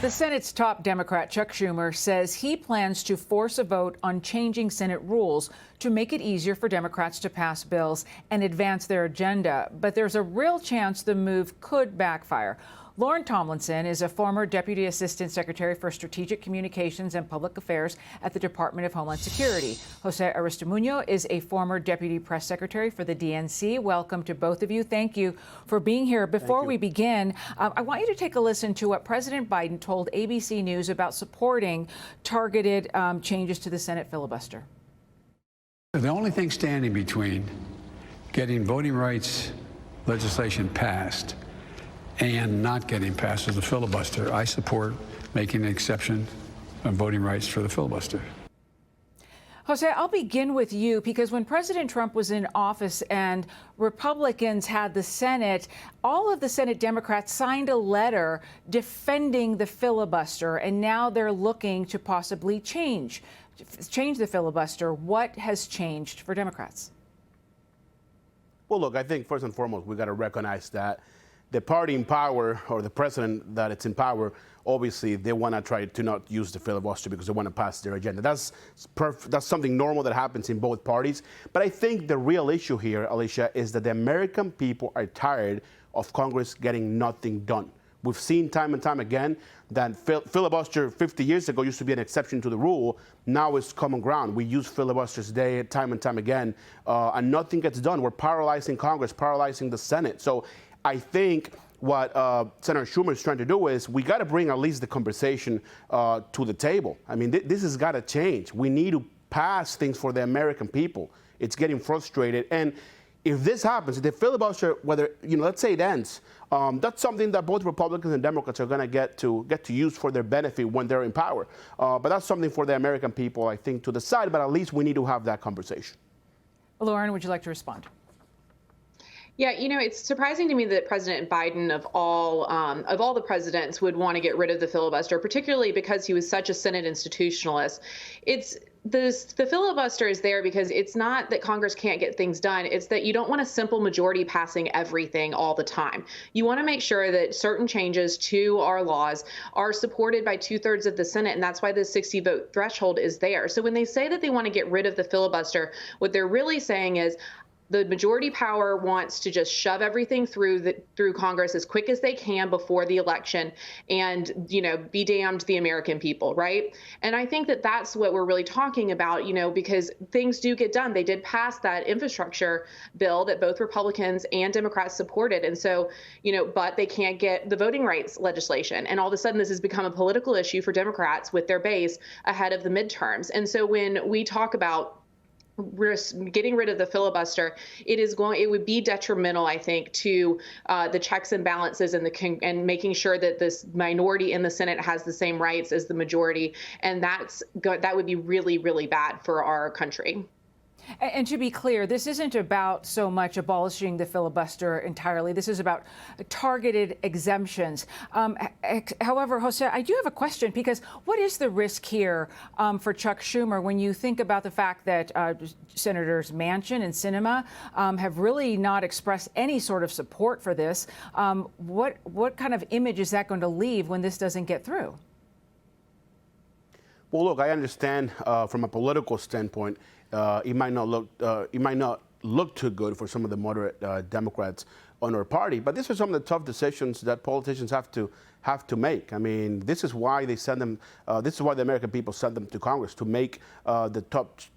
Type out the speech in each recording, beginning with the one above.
The Senate's top Democrat, Chuck Schumer, says he plans to force a vote on changing Senate rules to make it easier for Democrats to pass bills and advance their agenda. But there's a real chance the move could backfire. Lauren Tomlinson is a former Deputy Assistant Secretary for Strategic Communications and Public Affairs at the Department of Homeland Security. Jose Aristimuno is a former Deputy Press Secretary for the DNC. Welcome to both of you. Thank you for being here. Before we begin, I want you to take a listen to what President Biden told ABC News about supporting targeted changes to the Senate filibuster. The only thing standing between getting voting rights legislation passed and not getting passed is the filibuster. I support making an exception on voting rights for the filibuster. Jose, I'll begin with you because when President Trump was in office and Republicans had the Senate, all of the Senate Democrats signed a letter defending the filibuster, and now they're looking to possibly change the filibuster. What has changed for Democrats? Well, look, I think first and foremost, we got to recognize that the party in power, or the president that it's in power, obviously they want to try to not use the filibuster because they want to pass their agenda. That's something normal that happens in both parties. But I think the real issue here, Alicia, is that the American people are tired of Congress getting nothing done. We've seen time and time again that filibuster 50 years ago used to be an exception to the rule. Now it's common ground. We use filibusters today time and time again, and nothing gets done. We're paralyzing Congress, paralyzing the Senate. So I think what Senator Schumer is trying to do is we got to bring at least the conversation to the table. I mean, this has got to change. We need to pass things for the American people. It's getting frustrated. And if this happens, if the filibuster, whether, let's say it ends, that's something that both Republicans and Democrats are going to get to use for their benefit when they're in power. But that's something for the American people, I think, to decide. But at least we need to have that conversation. Lauren, would you like to respond? Yeah, it's surprising to me that President Biden, of all the presidents, would want to get rid of the filibuster, particularly because he was such a Senate institutionalist. The filibuster is there because it's not that Congress can't get things done. It's that you don't want a simple majority passing everything all the time. You want to make sure that certain changes to our laws are supported by 2/3 of the Senate, and that's why the 60-vote threshold is there. So when they say that they want to get rid of the filibuster, what they're really saying is, the majority power wants to just shove everything through Congress as quick as they can before the election and, be damned the American people, right? And I think that that's what we're really talking about, because things do get done. They did pass that infrastructure bill that both Republicans and Democrats supported. And so, but they can't get the voting rights legislation. And all of a sudden, this has become a political issue for Democrats with their base ahead of the midterms. And so when we talk about getting rid of the filibuster, it would be detrimental, I think, to the checks and balances and making sure that this minority in the Senate has the same rights as the majority. And that would be really, really bad for our country. And to be clear, this isn't about so much abolishing the filibuster entirely. This is about targeted exemptions. However, Jose, I do have a question, because what is the risk here for Chuck Schumer when you think about the fact that Senators Manchin and Sinema have really not expressed any sort of support for this? What kind of image is that going to leave when this doesn't get through? Well, look, I understand from a political standpoint, it might not look too good for some of the moderate Democrats on our party. But these are some of the tough decisions that politicians have to make. I mean, this is why they send them. This is why the American people send them to Congress, to make the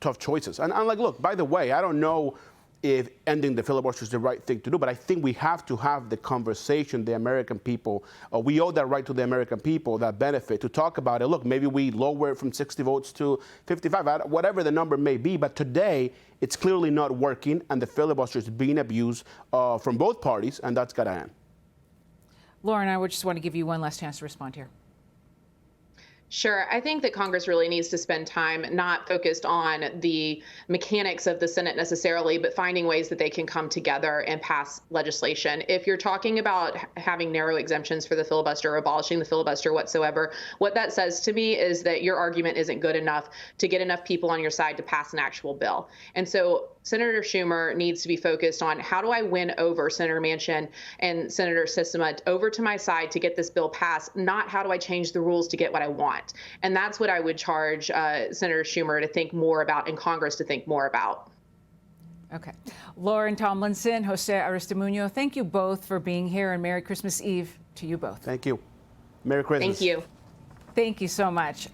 tough choices. And I'm like, look, by the way, I don't know if ending the filibuster is the right thing to do, but I think we have to have the conversation, the American people. We owe that right to the American people, that benefit, to talk about it. Look, maybe we lower it from 60 votes to 55, whatever the number may be, but today it's clearly not working, and the filibuster is being abused from both parties, and that's got to end. Lauren, I would just want to give you one last chance to respond here. Sure. I think that Congress really needs to spend time not focused on the mechanics of the Senate necessarily, but finding ways that they can come together and pass legislation. If you're talking about having narrow exemptions for the filibuster or abolishing the filibuster whatsoever, what that says to me is that your argument isn't good enough to get enough people on your side to pass an actual bill. And so Senator Schumer needs to be focused on how do I win over Senator Manchin and Senator Sisma over to my side to get this bill passed, not how do I change the rules to get what I want. And that's what I would charge Senator Schumer to think more about and Congress to think more about. Okay. Lauren Tomlinson, Jose Aristimuno, thank you both for being here, and Merry Christmas Eve to you both. Thank you. Merry Christmas. Thank you. Thank you so much.